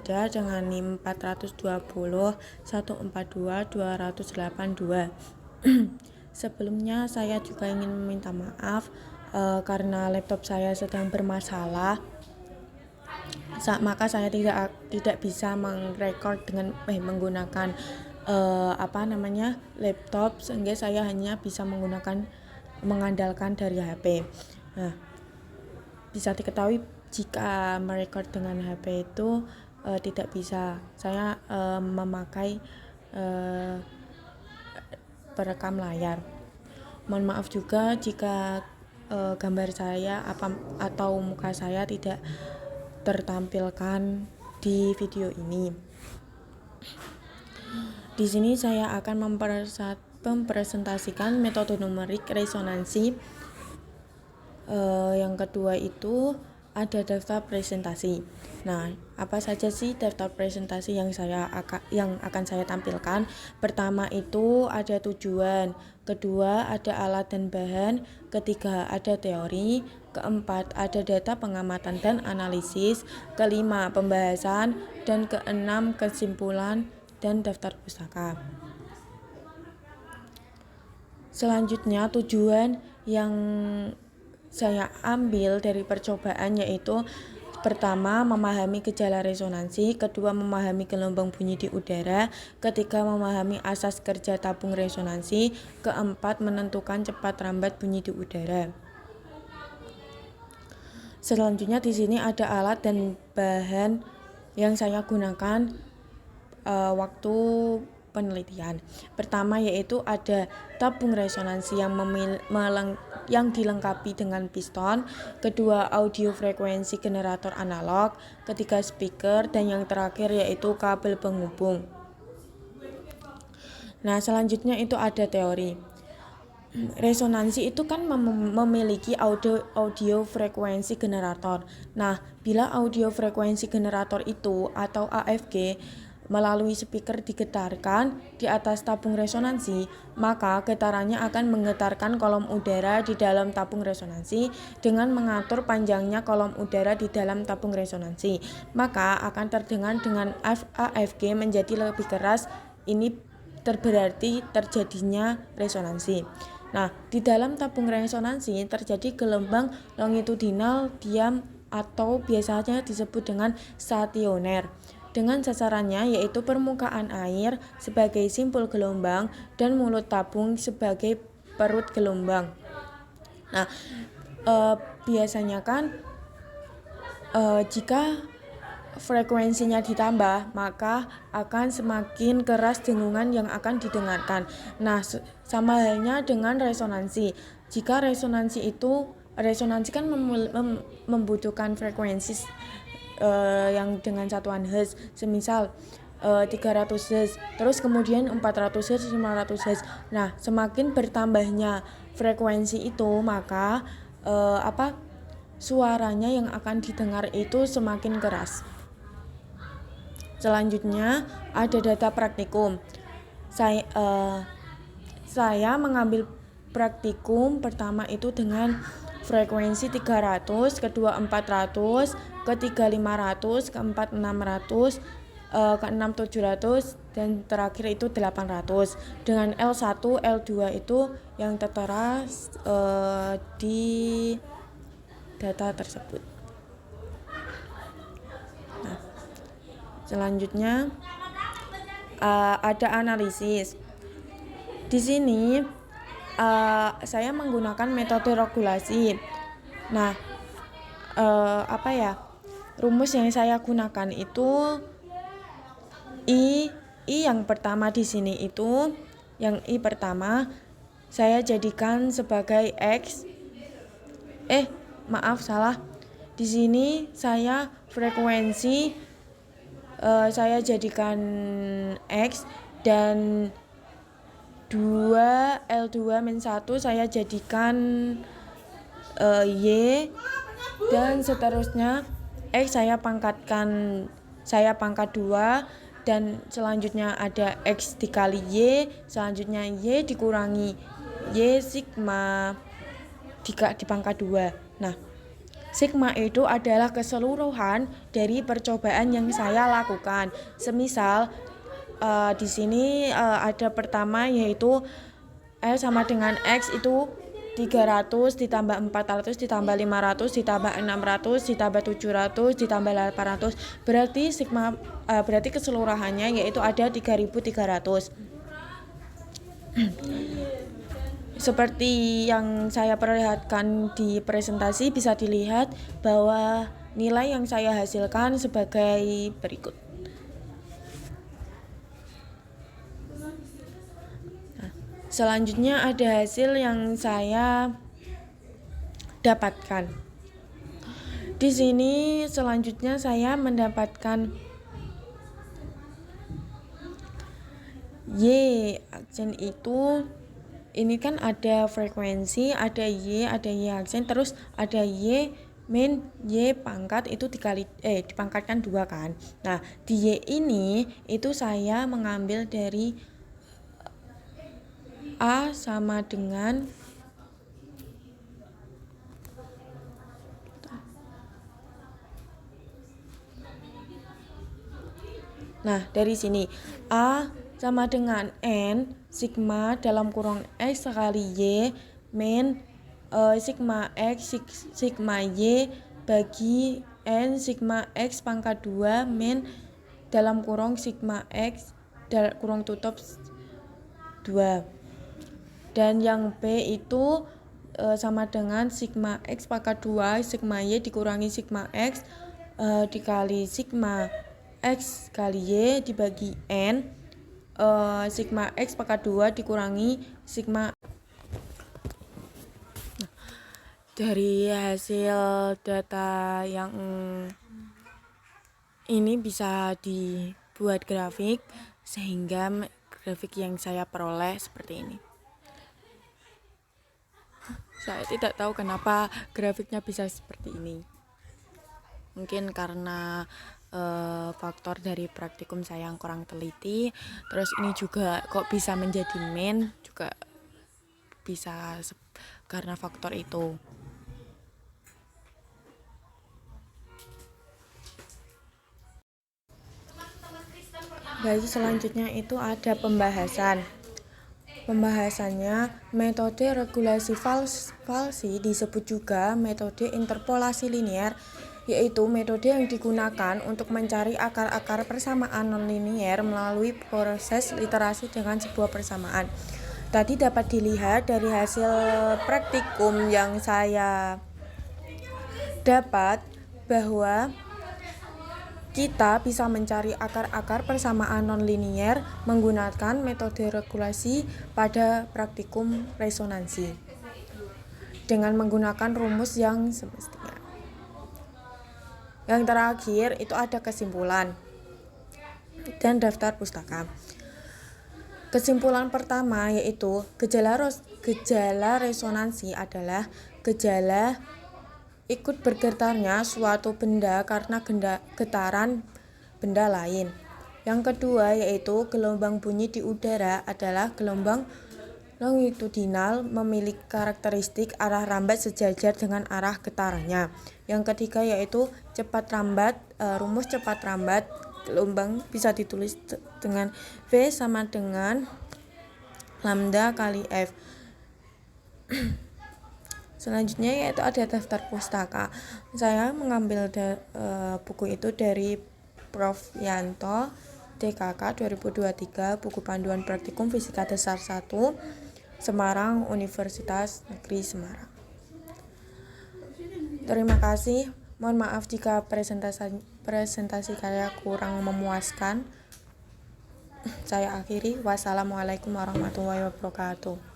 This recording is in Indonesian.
berbeda dengan NIM 420 142 282. Sebelumnya saya juga ingin meminta maaf karena laptop saya sedang bermasalah. Maka saya tidak bisa mengrekord dengan menggunakan laptop, sehingga saya hanya bisa mengandalkan dari HP. Nah, bisa diketahui jika merekord dengan HP itu tidak bisa. Saya memakai perekam layar. Mohon maaf juga jika gambar saya atau muka saya tidak tertampilkan di video ini. Di sini saya akan mempresentasikan metode numerik resonansi. Yang kedua itu ada daftar presentasi. Nah, apa saja sih daftar presentasi yang akan saya tampilkan? Pertama itu ada tujuan, kedua ada alat dan bahan, ketiga ada teori, keempat ada data pengamatan dan analisis, kelima pembahasan, dan keenam kesimpulan dan daftar pustaka. Selanjutnya tujuan yang saya ambil dari percobaan yaitu pertama memahami gejala resonansi, kedua memahami gelombang bunyi di udara, ketiga memahami asas kerja tabung resonansi, keempat menentukan cepat lambat bunyi di udara. Selanjutnya di sini ada alat dan bahan yang saya gunakan waktu penelitian. Pertama yaitu ada tabung resonansi yang dilengkapi dengan piston, kedua audio frekuensi generator analog, ketiga speaker, dan yang terakhir yaitu kabel penghubung. Nah, selanjutnya itu ada teori. Resonansi itu kan memiliki audio frekuensi generator. Nah, bila audio frekuensi generator itu atau AFG melalui speaker digetarkan di atas tabung resonansi, maka getarannya akan menggetarkan kolom udara di dalam tabung resonansi dengan mengatur panjangnya kolom udara di dalam tabung resonansi. Maka akan terdengar dengan AFG menjadi lebih keras. Ini berarti terjadinya resonansi. Nah, di dalam tabung resonansi terjadi gelombang longitudinal diam atau biasanya disebut dengan stasioner, dengan sasarannya yaitu permukaan air sebagai simpul gelombang dan mulut tabung sebagai perut gelombang. Nah, biasanya kan jika frekuensinya ditambah, maka akan semakin keras dengungan yang akan didengarkan. Nah, sama halnya dengan resonansi. Jika resonansi kan membutuhkan frekuensi yang dengan satuan Hz, semisal 300 Hz, terus kemudian 400 Hz, 500 Hz. Nah, semakin bertambahnya frekuensi itu, maka suaranya yang akan didengar itu semakin keras. Selanjutnya ada data praktikum. Saya mengambil praktikum pertama itu dengan frekuensi 300, kedua 400, ketiga 500, keempat 600, keenam 700, dan terakhir itu 800. Dengan L1, L2 itu yang tertera di data tersebut. Nah, selanjutnya ada analisis. Di sini saya menggunakan metode regulasi. Nah, rumus yang saya gunakan itu I yang pertama di sini itu, yang I pertama saya jadikan sebagai X. Di sini saya frekuensi saya jadikan X, dan L2-1 saya jadikan Y, dan seterusnya X saya pangkat 2, dan selanjutnya ada X dikali Y, selanjutnya Y dikurangi Y sigma dipangkat 2. Nah, Sigma itu adalah keseluruhan dari percobaan yang saya lakukan. Semisal di sini ada pertama yaitu L sama dengan X itu 300 ditambah 400 ditambah 500 ditambah 600 ditambah 700 ditambah 800. Berarti berarti keseluruhannya yaitu ada 3300. Seperti yang saya perlihatkan di presentasi, bisa dilihat bahwa nilai yang saya hasilkan sebagai berikut. Nah, selanjutnya ada hasil yang saya dapatkan. Di sini selanjutnya saya mendapatkan Y aksen itu. Ini kan ada frekuensi, ada Y aksen, terus ada Y min Y pangkat itu dipangkatkan 2 kan. Nah, di Y ini itu saya mengambil dari A sama dengan dari sini A sama dengan N sigma dalam kurung X kali Y min sigma X sigma Y bagi N sigma X pangkat 2 min dalam kurung sigma X kurung tutup 2. Dan yang B itu sama dengan sigma X pangkat 2 sigma Y dikurangi sigma X dikali sigma X kali Y dibagi N sigma X pangkat 2 dikurangi sigma. Dari hasil data yang ini bisa dibuat grafik, sehingga grafik yang saya peroleh seperti ini. Saya tidak tahu kenapa grafiknya bisa seperti ini. Mungkin karena faktor dari praktikum saya yang kurang teliti, terus ini juga kok bisa menjadi min juga bisa karena faktor itu. Baik, selanjutnya itu ada pembahasannya metode regulasi falsi disebut juga metode interpolasi linear, yaitu metode yang digunakan untuk mencari akar-akar persamaan nonlinier melalui proses iterasi dengan sebuah persamaan. Tadi dapat dilihat dari hasil praktikum yang saya dapat bahwa kita bisa mencari akar-akar persamaan nonlinier menggunakan metode regulasi pada praktikum resonansi dengan menggunakan rumus yang semestinya. Yang terakhir itu ada kesimpulan dan daftar pustaka. Kesimpulan pertama yaitu gejala resonansi adalah gejala ikut bergetarnya suatu benda karena getaran benda lain. Yang kedua yaitu gelombang bunyi di udara adalah gelombang longitudinal memiliki karakteristik arah rambat sejajar dengan arah getarannya. Yang ketiga yaitu rumus cepat rambat gelombang bisa ditulis dengan V sama dengan lambda kali F. Selanjutnya yaitu ada daftar pustaka. Saya mengambil buku itu dari Prof. Yanto DKK 2023, buku panduan praktikum fisika dasar 1, Semarang, Universitas Negeri Semarang. Terima kasih. Mohon maaf jika presentasi saya kurang memuaskan. Saya akhiri. Wassalamualaikum warahmatullahi wabarakatuh.